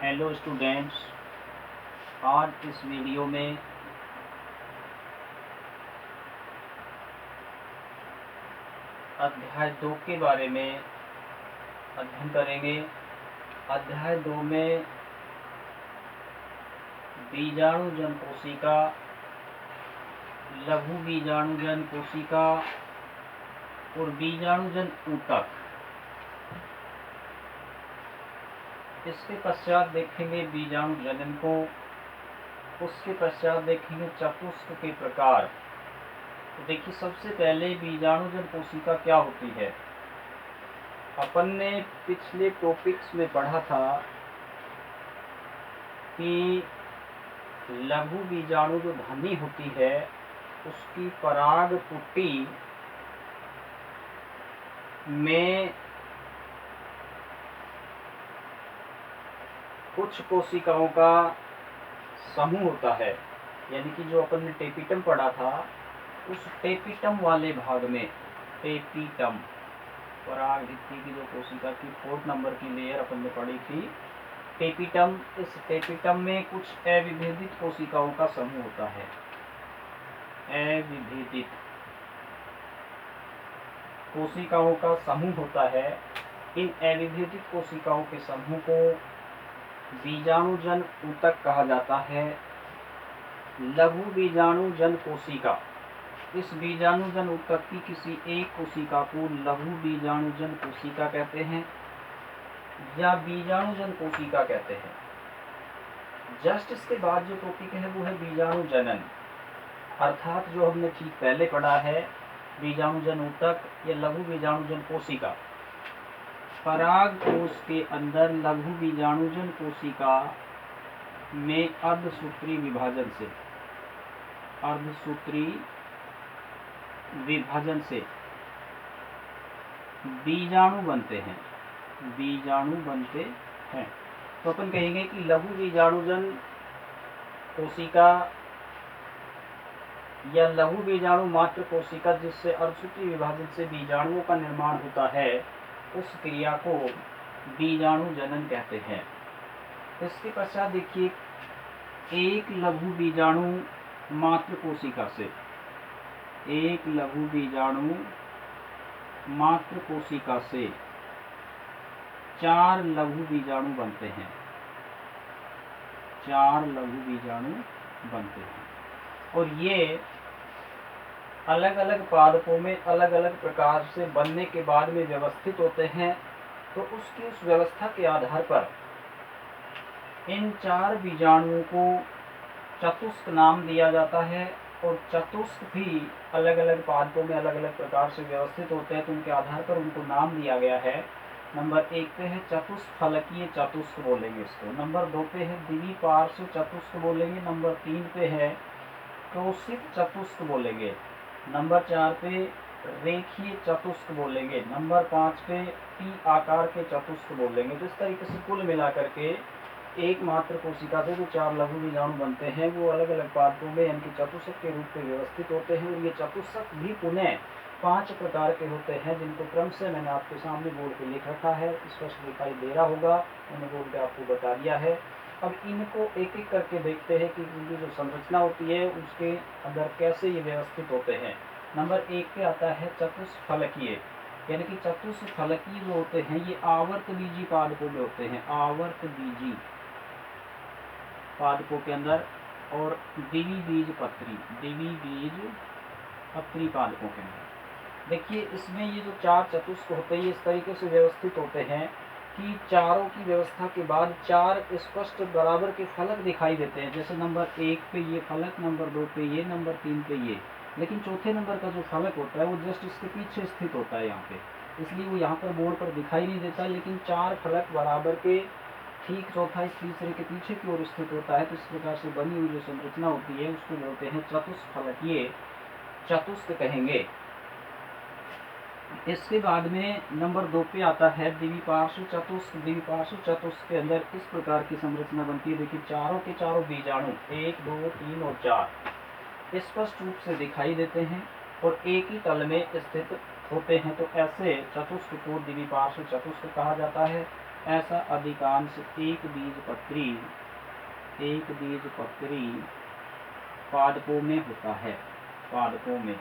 Hello students, आज इस video में अध्याय 2 के बारे में अध्ययन करेंगे। अध्याय 2 में बीजाणुजन कोशिका, लघु बीजाणुजन कोशिका और बीजाणुजन ऊतक। इसके पश्चात देखेंगे बीजाणु जनन को। उसके पश्चात देखेंगे चतुष्क के प्रकार। तो देखिए, सबसे पहले बीजाणुजन कोशिका क्या होती है। अपन ने पिछले टॉपिक्स में पढ़ा था कि लघु बीजाणु जो धनी होती है उसकी पराग पुट्टी में कुछ कोशिकाओं का समूह होता है, यानी कि जो अपन ने टेपिटम पढ़ा था उस टेपिटम वाले भाग में, टेपिटम पराग भित्ति की जो कोशिका की 4 नंबर की लेयर अपन ने पढ़ी थी, टेपिटम। इस टेपिटम में कुछ अविभेदित कोशिकाओं का समूह होता है। अविभेदित कोशिकाओं का समूह होता है। इन अविभेदित कोशिकाओं के समूह को बीजाणुजन ऊतक कहा जाता है। लघु बीजाणुजन कोशिका, इस बीजाणुजन ऊतक की किसी एक कोशिका को लघु बीजाणुजन कोशिका कहते हैं या बीजाणुजन कोशिका कहते हैं। जस्ट इसके बाद जो टॉपिक है वो है बीजाणु जनन, अर्थात जो हमने ठीक पहले पढ़ा है बीजाणुजन ऊतक या लघु बीजाणुजन कोशिका। पराग कोश के अंदर लघु बीजाणुजन कोशिका में अर्धसूत्री विभाजन से बीजाणु बनते हैं। तो अपन कहेंगे कि लघु बीजाणुजन कोशिका या लघु बीजाणु मात्र कोशिका जिससे अर्धसूत्री विभाजन से बीजाणुओं का निर्माण होता है, उस क्रिया को बीजाणु जनन कहते हैं। इसके पश्चात देखिए, एक लघु बीजाणु मात्र कोशिका से, एक लघु बीजाणु मात्र कोशिका से 4 लघु बीजाणु बनते हैं। 4 लघु बीजाणु बनते हैं और ये अलग अलग पादपों में अलग अलग प्रकार से बनने के बाद में व्यवस्थित होते हैं। तो उसकी उस व्यवस्था के आधार पर इन 4 बीजाणुओं को चतुष्क नाम दिया जाता है। और चतुष्क भी अलग अलग पादपों में अलग अलग प्रकार से व्यवस्थित होते हैं, तो उनके आधार पर उनको नाम दिया गया है। नंबर 1 पे है चतुष्फलकीय चतुष्क बोलेंगे इसको। नंबर 2 पे है द्विपार्श्व चतुष्क बोलेंगे। नंबर 3 पे है क्रोशित चतुष्क बोलेंगे। नंबर 4 पे रेखीय चतुष्क बोलेंगे। नंबर 5 पे टी आकार के चतुष्क बोलेंगे। तो इस तरीके से कुल मिलाकर के एकमात्र कोशिका से जो 4 लघु बीजाणु बनते हैं वो अलग अलग पादपों में यानी कि चतुष्क के रूप में व्यवस्थित होते हैं। और ये चतुष्क भी पुनः 5 प्रकार के होते हैं, जिनको क्रम से मैंने आपके सामने बोर्ड पे लिख रखा है, स्पष्ट दिखाई दे रहा होगा, मैंने बोर्ड पे आपको बता दिया है। अब इनको एक एक करके देखते हैं कि इनकी जो संरचना होती है उसके अंदर कैसे ये व्यवस्थित होते हैं। नंबर 1 पे आता है चतुष्फलकीय, यानी कि चतुष्फलकीय जो होते हैं ये आवर्त बीजी पादपों में होते हैं। आवर्त बीजी पादपों के अंदर और द्विबीज पत्री पादपों के अंदर। देखिए, इसमें ये जो 4 चतुष्क होते हैं ये इस तरीके से व्यवस्थित होते हैं कि चारों की व्यवस्था के बाद 4 स्पष्ट बराबर के फलक दिखाई देते हैं। जैसे नंबर 1 पे ये फलक, नंबर 2 पे ये, नंबर 3 पे ये। लेकिन चौथे नंबर का जो फलक होता है वो जस्ट इसके पीछे स्थित होता है यहाँ पे, इसलिए वो यहाँ पर बोर्ड पर दिखाई नहीं देता। लेकिन 4 फलक बराबर के ठीक चौथा इस तीसरे के पीछे की ओर स्थित होता है। तो इस प्रकार से बनी हुई जो संरचना होती है उसको बोलते हैं चतुष्फलकीय चतुष्क कहेंगे। इसके बाद में नंबर 2 पे आता है द्विपार्श्व चतुष्क। द्विपार्श्व चतुष्क के अंदर इस प्रकार की संरचना बनती है। देखिए, चारों के चारों बीजाणु 1, 2, 3 और 4 स्पष्ट रूप से दिखाई देते हैं और एक ही तल में स्थित होते हैं। तो ऐसे चतुष्क को द्विपार्श्व चतुष्क कहा जाता है। ऐसा अधिकांश एक बीजपत्री पादपों में होता है। पादपों में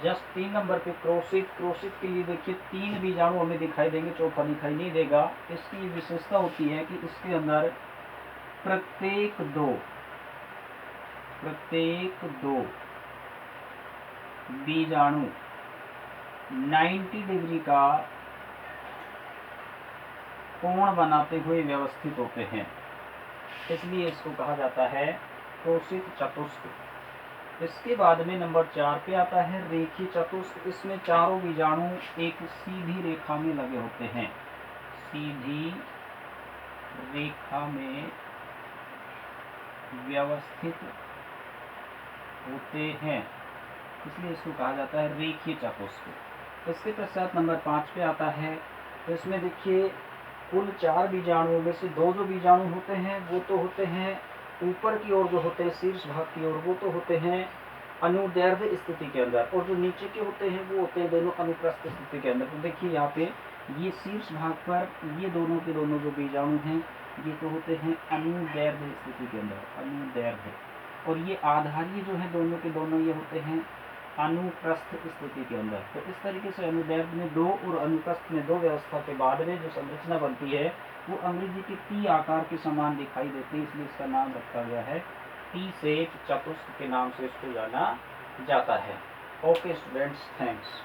जस्ट 3 नंबर पे क्रोसित के लिए देखिए 3 बीजाणु हमें दिखाई देंगे, चौथा दिखाई नहीं देगा। इसकी विशेषता होती है कि इसके अंदर प्रत्येक दो बीजाणु 90 डिग्री का कोण बनाते हुए व्यवस्थित होते हैं, इसलिए इसको कहा जाता है क्रोसित चतुष्क। इसके बाद में नंबर 4 पे आता है रेखी चतुष्क। इसमें चारों बीजाणु एक सीधी रेखा में लगे होते हैं, सीधी रेखा में व्यवस्थित होते हैं, इसलिए इसको कहा जाता है रेखीय चतुष्क। इसके पश्चात नंबर 5 पे आता है। तो इसमें देखिए कुल 4 बीजाणुओं में से 2 जो बीजाणु होते हैं वो तो होते हैं ऊपर की ओर, जो होते हैं शीर्ष भाग की ओर, वो तो होते हैं अनुदैर्ध्य स्थिति के अंदर, और जो नीचे के होते हैं वो होते हैं दोनों अनुप्रस्थ स्थिति के अंदर। तो देखिए यहाँ पे ये शीर्ष भाग पर ये दोनों के दोनों जो बीजाणु हैं ये तो होते हैं अनुदैर्ध्य स्थिति के अंदर, अनुदैर्ध्य, और ये आधारीय जो है दोनों के दोनों ये होते हैं अनुप्रस्थ स्थिति के अंदर। तो इस तरीके से अनुदैर्ध्य में 2 और अनुप्रस्थ में 2 व्यवस्था के बाद में जो संरचना बनती है वो अंग्रेजी के टी आकार के समान दिखाई देती है, इसलिए इसका नाम रखा गया है टी शेप चतुष्क के नाम से इसको जाना जाता है। Okay students, thanks.